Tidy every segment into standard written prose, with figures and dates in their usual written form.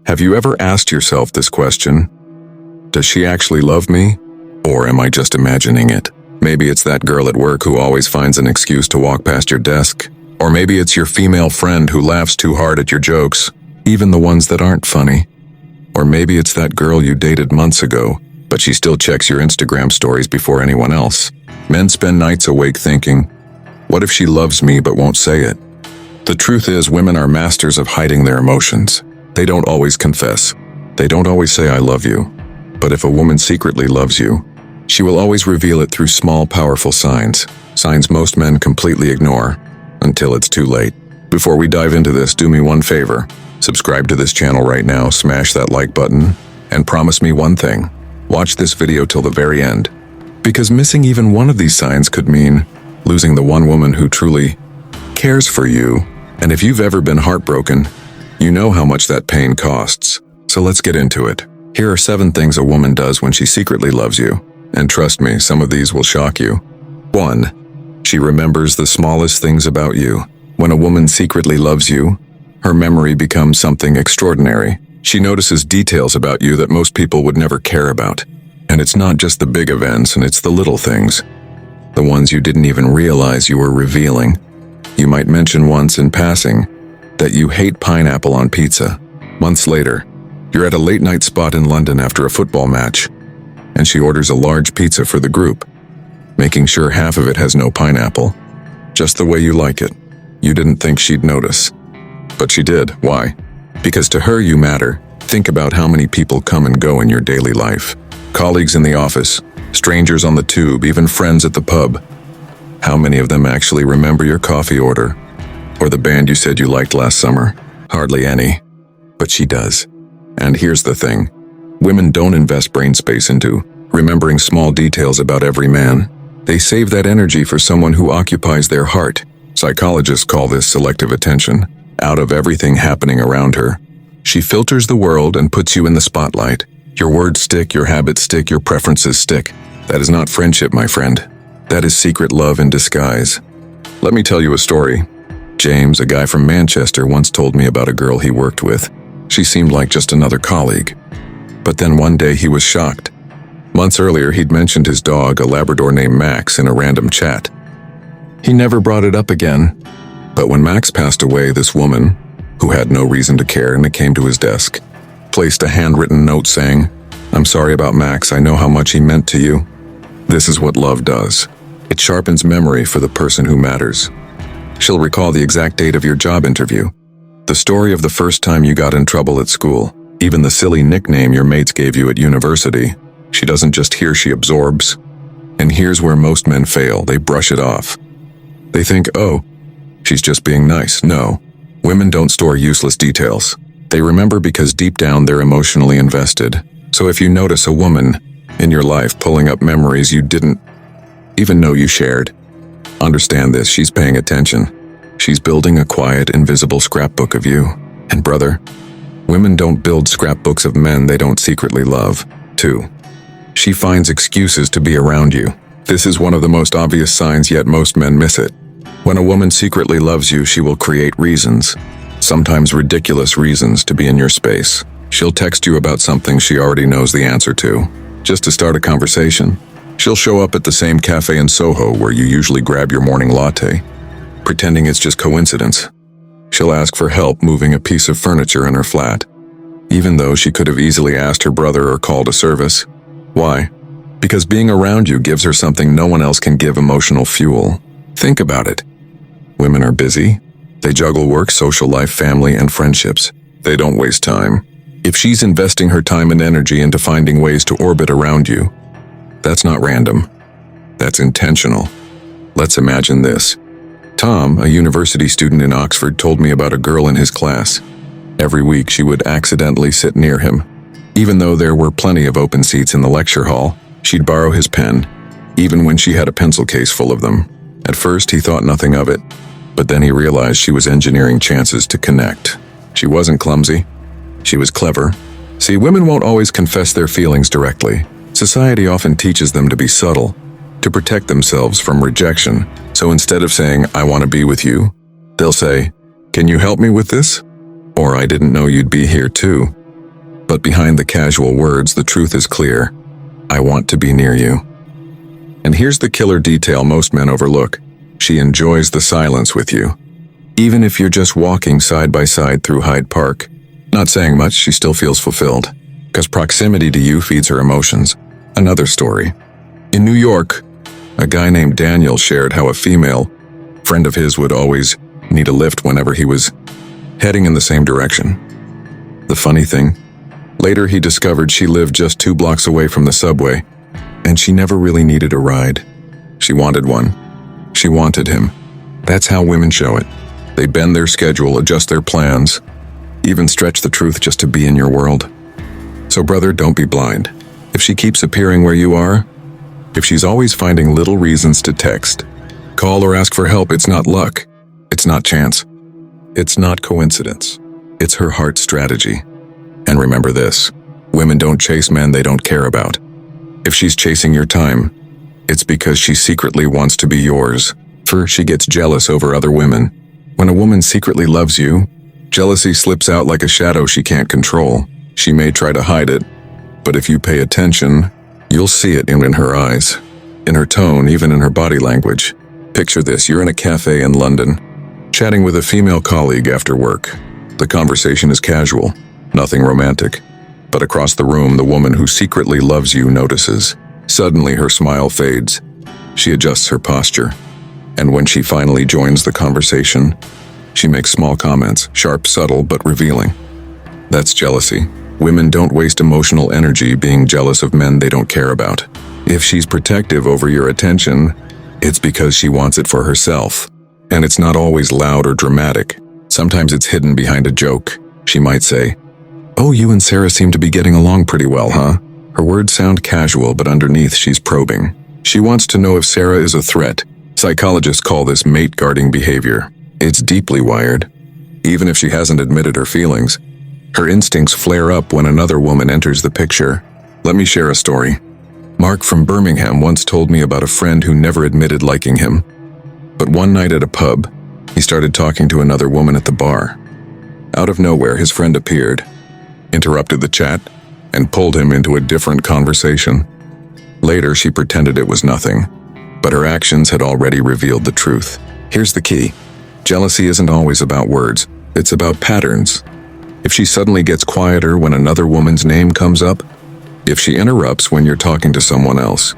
Have you ever asked yourself this question? Does she actually love me? Or am I just imagining it? Maybe it's that girl at work who always finds an excuse to walk past your desk. Or maybe it's your female friend who laughs too hard at your jokes, even the ones that aren't funny. Or maybe it's that girl you dated months ago, but she still checks your Instagram stories before anyone else. Men spend nights awake thinking, what if she loves me but won't say it? The truth is, women are masters of hiding their emotions. They don't always confess. They don't always say I love you. But if a woman secretly loves you, she will always reveal it through small, powerful signs. Signs most men completely ignore, until it's too late. Before we dive into this, do me one favor. Subscribe to this channel right now, smash that like button, and promise me one thing. Watch this video till the very end. Because missing even one of these signs could mean losing the one woman who truly cares for you. And if you've ever been heartbroken, you know how much that pain costs. So let's get into it. Here are 7 things a woman does when she secretly loves you. And trust me, some of these will shock you. 1. She remembers the smallest things about you. When a woman secretly loves you, her memory becomes something extraordinary. She notices details about you that most people would never care about. And it's not just the big events, and it's the little things. The ones you didn't even realize you were revealing. You might mention once in passing that you hate pineapple on pizza. Months later, you're at a late-night spot in London after a football match, and she orders a large pizza for the group, making sure half of it has no pineapple, just the way you like it. You didn't think she'd notice, but she did. Why? Because to her you matter. Think about how many people come and go in your daily life. Colleagues in the office, strangers on the tube, even friends at the pub. How many of them actually remember your coffee order? Or the band you said you liked last summer? Hardly any. But she does. And here's the thing. Women don't invest brain space into remembering small details about every man. They save that energy for someone who occupies their heart. Psychologists call this selective attention. Out of everything happening around her, she filters the world and puts you in the spotlight. Your words stick, your habits stick, your preferences stick. That is not friendship, my friend. That is secret love in disguise. Let me tell you a story. James, a guy from Manchester, once told me about a girl he worked with. She seemed like just another colleague. But then one day he was shocked. Months earlier, he'd mentioned his dog, a Labrador named Max, in a random chat. He never brought it up again. But when Max passed away, this woman, who had no reason to care and it came to his desk, placed a handwritten note saying, "I'm sorry about Max, I know how much he meant to you." This is what love does. It sharpens memory for the person who matters. She'll recall the exact date of your job interview, the story of the first time you got in trouble at school, even the silly nickname your mates gave you at university. She doesn't just hear, she absorbs. And here's where most men fail. They brush it off. They think, oh, she's just being nice. No, women don't store useless details. They remember because deep down they're emotionally invested. So if you notice a woman in your life pulling up memories you didn't even know you shared, understand this, she's paying attention. She's building a quiet, invisible scrapbook of you. And brother, women don't build scrapbooks of men they don't secretly love. 2. She finds excuses to be around you. This is one of the most obvious signs, yet most men miss it. When a woman secretly loves you, she will create reasons, sometimes ridiculous reasons, to be in your space. She'll text you about something she already knows the answer to, just to start a conversation. She'll show up at the same cafe in Soho where you usually grab your morning latte, pretending it's just coincidence. She'll ask for help moving a piece of furniture in her flat, even though she could have easily asked her brother or called a service. Why? Because being around you gives her something no one else can give: emotional fuel. Think about it. Women are busy. They juggle work, social life, family, and friendships. They don't waste time. If she's investing her time and energy into finding ways to orbit around you, that's not random. That's intentional. Let's imagine this. Tom, a university student in Oxford, told me about a girl in his class. Every week she would accidentally sit near him. Even though there were plenty of open seats in the lecture hall, she'd borrow his pen, even when she had a pencil case full of them. At first he thought nothing of it, but then he realized she was engineering chances to connect. She wasn't clumsy. She was clever. See, women won't always confess their feelings directly. Society often teaches them to be subtle, to protect themselves from rejection. So instead of saying, "I want to be with you," they'll say, "Can you help me with this?" Or, "I didn't know you'd be here too." But behind the casual words, the truth is clear. I want to be near you. And here's the killer detail most men overlook. She enjoys the silence with you. Even if you're just walking side by side through Hyde Park, not saying much, she still feels fulfilled. Because proximity to you feeds her emotions. Another story. In New York, a guy named Daniel shared how a female friend of his would always need a lift whenever he was heading in the same direction. The funny thing, later he discovered she lived just 2 blocks away from the subway, and she never really needed a ride. She wanted one. She wanted him. That's how women show it. They bend their schedule, adjust their plans, even stretch the truth just to be in your world. So brother, don't be blind. If she keeps appearing where you are, if she's always finding little reasons to text, call or ask for help, it's not luck. It's not chance. It's not coincidence. It's her heart strategy. And remember this, women don't chase men they don't care about. If she's chasing your time, it's because she secretly wants to be yours. First, she gets jealous over other women. When a woman secretly loves you, jealousy slips out like a shadow she can't control. She may try to hide it, but if you pay attention, you'll see it in her eyes, in her tone, even in her body language. Picture this, you're in a cafe in London, chatting with a female colleague after work. The conversation is casual, nothing romantic. But across the room, the woman who secretly loves you notices. Suddenly, her smile fades. She adjusts her posture. And when she finally joins the conversation, she makes small comments, sharp, subtle, but revealing. That's jealousy. Women don't waste emotional energy being jealous of men they don't care about. If she's protective over your attention, it's because she wants it for herself. And it's not always loud or dramatic. Sometimes it's hidden behind a joke. She might say, "Oh, you and Sarah seem to be getting along pretty well, huh?" Her words sound casual, but underneath she's probing. She wants to know if Sarah is a threat. Psychologists call this mate-guarding behavior. It's deeply wired. Even if she hasn't admitted her feelings, her instincts flare up when another woman enters the picture. Let me share a story. Mark from Birmingham once told me about a friend who never admitted liking him. But one night at a pub, he started talking to another woman at the bar. Out of nowhere, his friend appeared, interrupted the chat, and pulled him into a different conversation. Later, she pretended it was nothing, but her actions had already revealed the truth. Here's the key. Jealousy isn't always about words, it's about patterns. If she suddenly gets quieter when another woman's name comes up, if she interrupts when you're talking to someone else,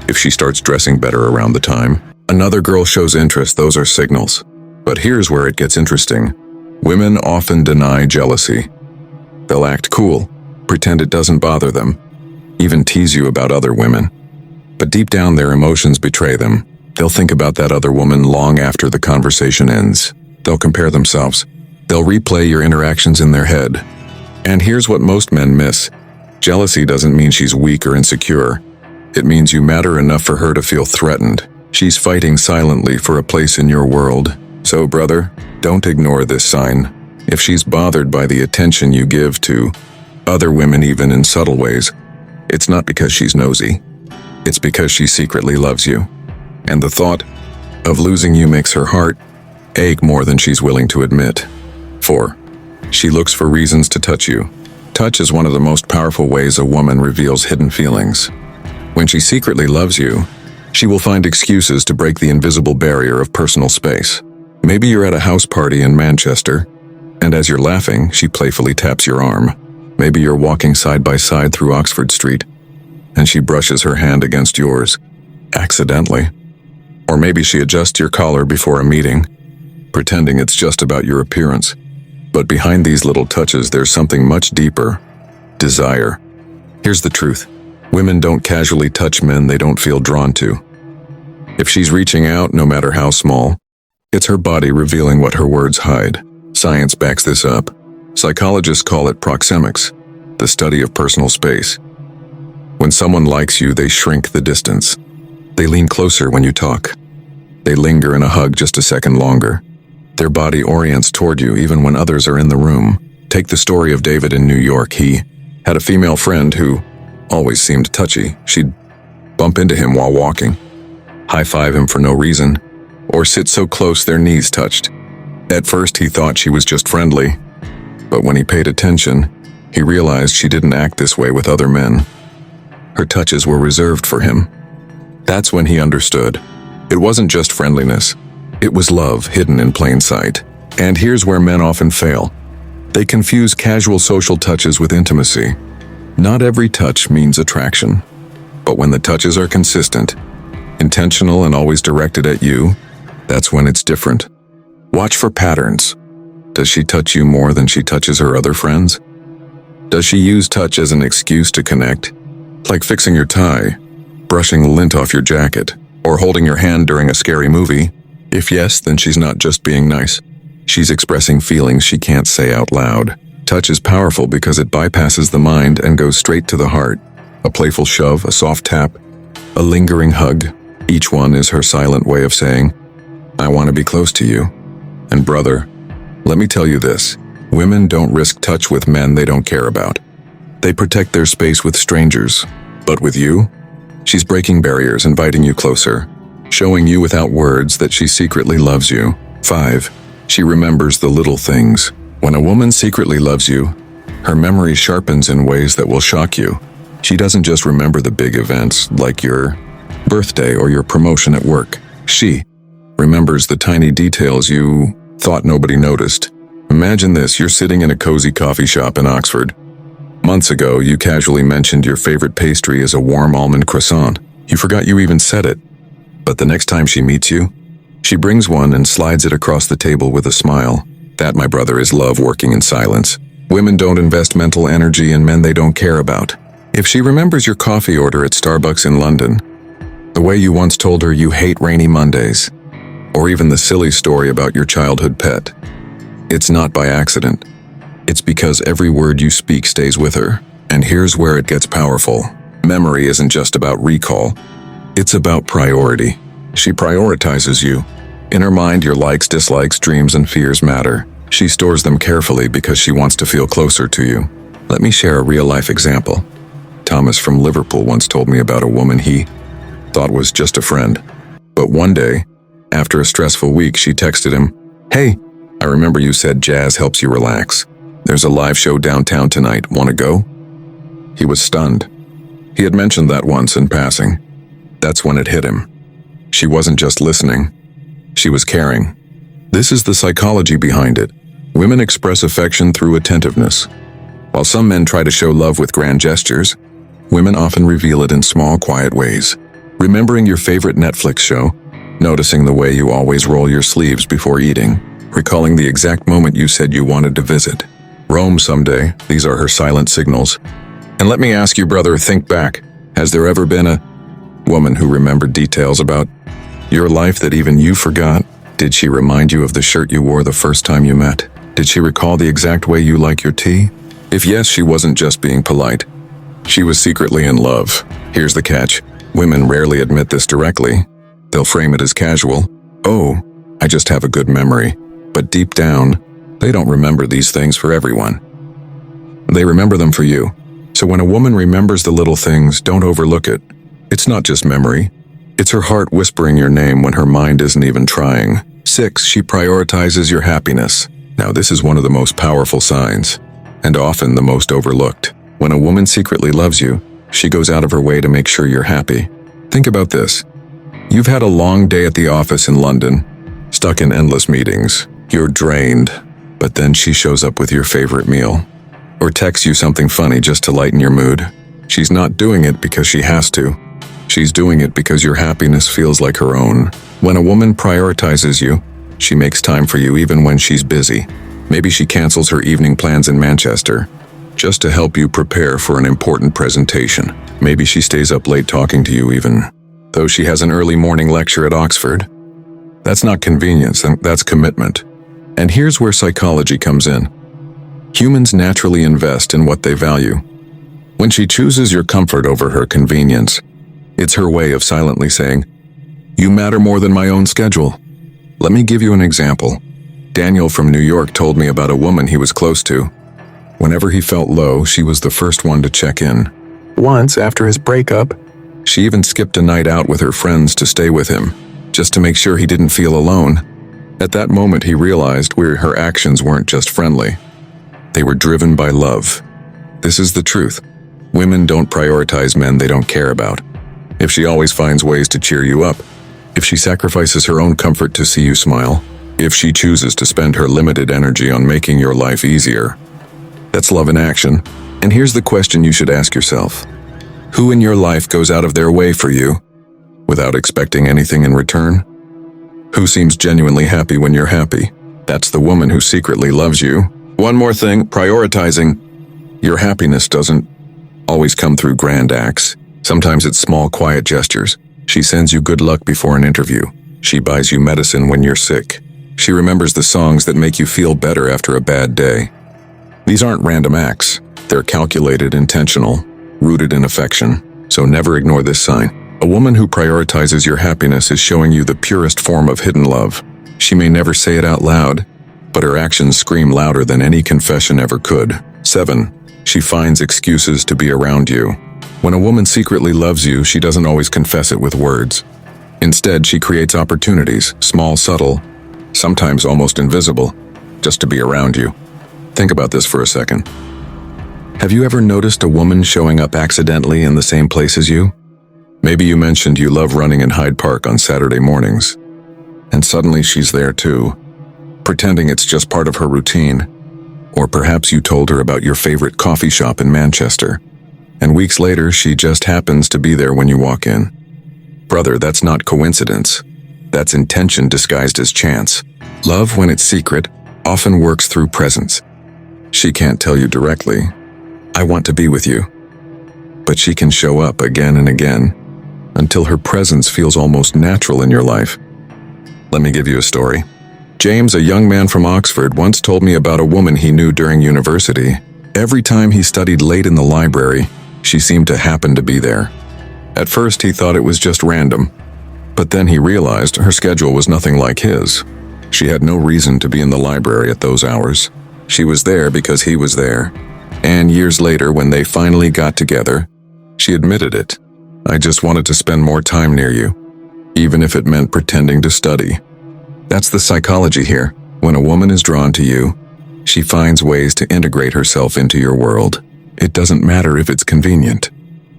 if she starts dressing better around the time another girl shows interest, those are signals. But here's where it gets interesting. Women often deny jealousy. They'll act cool, pretend it doesn't bother them, even tease you about other women. But deep down, their emotions betray them. They'll think about that other woman long after the conversation ends. They'll compare themselves. They'll replay your interactions in their head. And here's what most men miss. Jealousy doesn't mean she's weak or insecure. It means you matter enough for her to feel threatened. She's fighting silently for a place in your world. So, brother, don't ignore this sign. If she's bothered by the attention you give to other women, even in subtle ways, it's not because she's nosy. It's because she secretly loves you. And the thought of losing you makes her heart ache more than she's willing to admit. 4. She looks for reasons to touch you. Touch is one of the most powerful ways a woman reveals hidden feelings. When she secretly loves you, she will find excuses to break the invisible barrier of personal space. Maybe you're at a house party in Manchester, and as you're laughing, she playfully taps your arm. Maybe you're walking side by side through Oxford Street, and she brushes her hand against yours, accidentally. Or maybe she adjusts your collar before a meeting, pretending it's just about your appearance. But behind these little touches, there's something much deeper: desire. Here's the truth. Women don't casually touch men they don't feel drawn to. If she's reaching out, no matter how small, it's her body revealing what her words hide. Science backs this up. Psychologists call it proxemics, the study of personal space. When someone likes you, they shrink the distance. They lean closer when you talk. They linger in a hug just a second longer. Their body orients toward you even when others are in the room. Take the story of David in New York. He had a female friend who always seemed touchy. She'd bump into him while walking, high-five him for no reason, or sit so close their knees touched. At first, he thought she was just friendly, but when he paid attention, He realized she didn't act this way with other men. Her touches were reserved for him. That's when he understood. It wasn't just friendliness. It was love hidden in plain sight. And here's where men often fail. They confuse casual social touches with intimacy. Not every touch means attraction. But when the touches are consistent, intentional and always directed at you, that's when it's different. Watch for patterns. Does she touch you more than she touches her other friends? Does she use touch as an excuse to connect? Like fixing your tie, brushing lint off your jacket, or holding your hand during a scary movie? If yes, then she's not just being nice. She's expressing feelings she can't say out loud. Touch is powerful because it bypasses the mind and goes straight to the heart. A playful shove, a soft tap, a lingering hug. Each one is her silent way of saying, I want to be close to you. And brother, let me tell you this. Women don't risk touch with men they don't care about. They protect their space with strangers. But with you, she's breaking barriers, inviting you closer, showing you without words that she secretly loves you. 5. She remembers the little things. When a woman secretly loves you, her memory sharpens in ways that will shock you. She doesn't just remember the big events, like your birthday or your promotion at work. She remembers the tiny details you thought nobody noticed. Imagine this, you're sitting in a cozy coffee shop in Oxford. Months ago, you casually mentioned your favorite pastry is a warm almond croissant. You forgot you even said it. But the next time she meets you, she brings one and slides it across the table with a smile. That, my brother, is love working in silence. Women don't invest mental energy in men they don't care about. If she remembers your coffee order at Starbucks in London, the way you once told her you hate rainy Mondays, or even the silly story about your childhood pet, it's not by accident. It's because every word you speak stays with her. And here's where it gets powerful. Memory isn't just about recall. It's about priority. She prioritizes you. In her mind, your likes, dislikes, dreams, and fears matter. She stores them carefully because she wants to feel closer to you. Let me share a real-life example. Thomas from Liverpool once told me about a woman he thought was just a friend. But one day, after a stressful week, she texted him, Hey, I remember you said jazz helps you relax. There's a live show downtown tonight. Want to go? He was stunned. He had mentioned that once in passing. That's when it hit him. She wasn't just listening. She was caring. This is the psychology behind it. Women express affection through attentiveness. While some men try to show love with grand gestures, women often reveal it in small, quiet ways. Remembering your favorite Netflix show, noticing the way you always roll your sleeves before eating, recalling the exact moment you said you wanted to visit Rome someday. These are her silent signals. And let me ask you, brother, think back. Has there ever been a woman who remembered details about your life that even you forgot? Did she remind you of the shirt you wore the first time you met? Did she recall the exact way you like your tea? If yes, she wasn't just being polite. She was secretly in love. Here's the catch. Women rarely admit this directly. They'll frame it as casual. Oh, I just have a good memory. But deep down, they don't remember these things for everyone. They remember them for you. So when a woman remembers the little things, don't overlook it. It's not just memory. It's her heart whispering your name when her mind isn't even trying. 6. She prioritizes your happiness. Now this is one of the most powerful signs, and often the most overlooked. When a woman secretly loves you, she goes out of her way to make sure you're happy. Think about this. You've had a long day at the office in London, stuck in endless meetings. You're drained, but then she shows up with your favorite meal, or texts you something funny just to lighten your mood. She's not doing it because she has to. She's doing it because your happiness feels like her own. When a woman prioritizes you, she makes time for you even when she's busy. Maybe she cancels her evening plans in Manchester just to help you prepare for an important presentation. Maybe she stays up late talking to you even though she has an early morning lecture at Oxford. That's not convenience, that's commitment. And here's where psychology comes in. Humans naturally invest in what they value. When she chooses your comfort over her convenience, it's her way of silently saying, You matter more than my own schedule. Let me give you an example. Daniel from New York told me about a woman he was close to. Whenever he felt low, she was the first one to check in. Once, after his breakup, she even skipped a night out with her friends to stay with him, just to make sure he didn't feel alone. At that moment, he realized her actions weren't just friendly. They were driven by love. This is the truth. Women don't prioritize men they don't care about. If she always finds ways to cheer you up, if she sacrifices her own comfort to see you smile, if she chooses to spend her limited energy on making your life easier, that's love in action. And here's the question you should ask yourself. Who in your life goes out of their way for you without expecting anything in return? Who seems genuinely happy when you're happy? That's the woman who secretly loves you. One more thing, prioritizing your happiness doesn't always come through grand acts. Sometimes it's small, quiet gestures. She sends you good luck before an interview. She buys you medicine when you're sick. She remembers the songs that make you feel better after a bad day. These aren't random acts. They're calculated, intentional, rooted in affection. So never ignore this sign. A woman who prioritizes your happiness is showing you the purest form of hidden love. She may never say it out loud, but her actions scream louder than any confession ever could. 7. She finds excuses to be around you. When a woman secretly loves you, she doesn't always confess it with words. Instead, she creates opportunities, small, subtle, sometimes almost invisible, just to be around you. Think about this for a second. Have you ever noticed a woman showing up accidentally in the same place as you? Maybe you mentioned you love running in Hyde Park on Saturday mornings, and suddenly she's there too, pretending it's just part of her routine. Or perhaps you told her about your favorite coffee shop in Manchester, and weeks later she just happens to be there when you walk in. Brother, that's not coincidence. That's intention disguised as chance. Love, when it's secret, often works through presence. She can't tell you directly, "I want to be with you," but she can show up again and again until her presence feels almost natural in your life. Let me give you a story. James, a young man from Oxford, once told me about a woman he knew during university. Every time he studied late in the library, she seemed to happen to be there. At first, he thought it was just random, but then he realized her schedule was nothing like his. She had no reason to be in the library at those hours. She was there because he was there. And years later, when they finally got together, she admitted it. "I just wanted to spend more time near you, even if it meant pretending to study." That's the psychology here. When a woman is drawn to you, she finds ways to integrate herself into your world. It doesn't matter if it's convenient.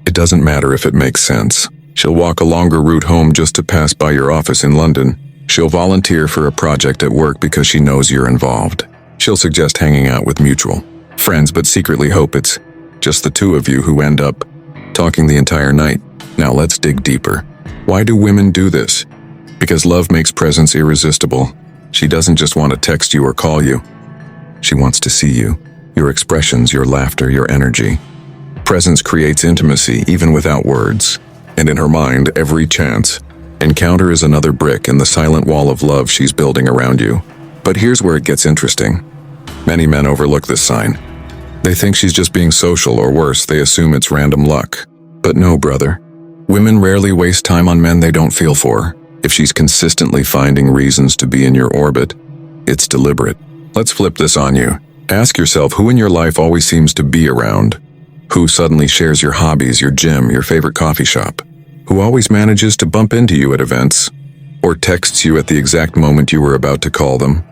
It doesn't matter if it makes sense. She'll walk a longer route home just to pass by your office in London. She'll volunteer for a project at work because she knows you're involved. She'll suggest hanging out with mutual friends, but secretly hope it's just the two of you who end up talking the entire night. Now let's dig deeper. Why do women do this? Because love makes presence irresistible. She doesn't just want to text you or call you. She wants to see you, your expressions, your laughter, your energy. Presence creates intimacy even without words. And in her mind, every chance encounter is another brick in the silent wall of love she's building around you. But here's where it gets interesting. Many men overlook this sign. They think she's just being social, or worse, they assume it's random luck. But no, brother. Women rarely waste time on men they don't feel for. If she's consistently finding reasons to be in your orbit, it's deliberate. Let's flip this on you. Ask yourself who in your life always seems to be around. Who suddenly shares your hobbies, your gym, your favorite coffee shop? Who always manages to bump into you at events? Or texts you at the exact moment you were about to call them?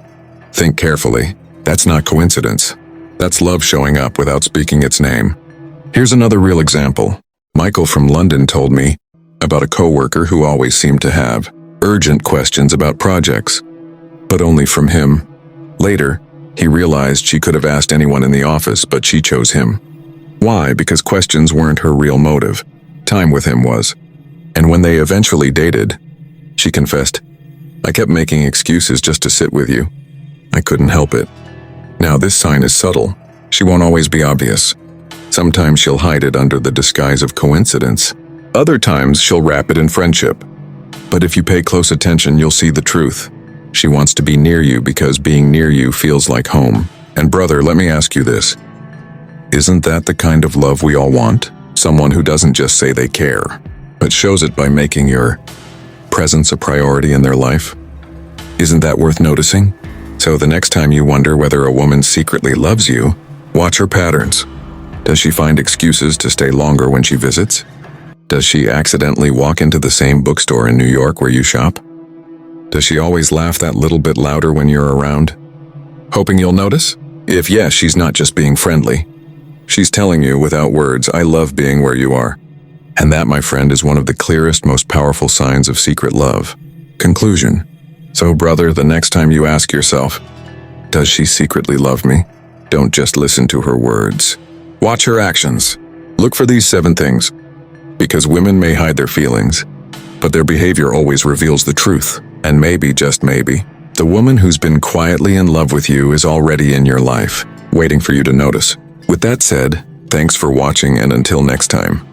Think carefully. That's not coincidence. That's love showing up without speaking its name. Here's another real example. Michael from London told me about a coworker who always seemed to have urgent questions about projects, but only from him. Later, he realized she could have asked anyone in the office, but she chose him. Why? Because questions weren't her real motive. Time with him was. And when they eventually dated, she confessed, "I kept making excuses just to sit with you. I couldn't help it." Now this sign is subtle. She won't always be obvious. Sometimes she'll hide it under the disguise of coincidence. Other times she'll wrap it in friendship. But if you pay close attention, you'll see the truth. She wants to be near you because being near you feels like home. And brother, let me ask you this. Isn't that the kind of love we all want? Someone who doesn't just say they care, but shows it by making your presence a priority in their life? Isn't that worth noticing? So the next time you wonder whether a woman secretly loves you, watch her patterns. Does she find excuses to stay longer when she visits? Does she accidentally walk into the same bookstore in New York where you shop? Does she always laugh that little bit louder when you're around? Hoping you'll notice? If yes, she's not just being friendly. She's telling you without words, I love being where you are. And that, my friend, is one of the clearest, most powerful signs of secret love. Conclusion. So, brother, the next time you ask yourself, does she secretly love me? Don't just listen to her words. Watch her actions. Look for these 7 things. Because women may hide their feelings, but their behavior always reveals the truth. And maybe, just maybe, the woman who's been quietly in love with you is already in your life, waiting for you to notice. With that said, thanks for watching, and until next time.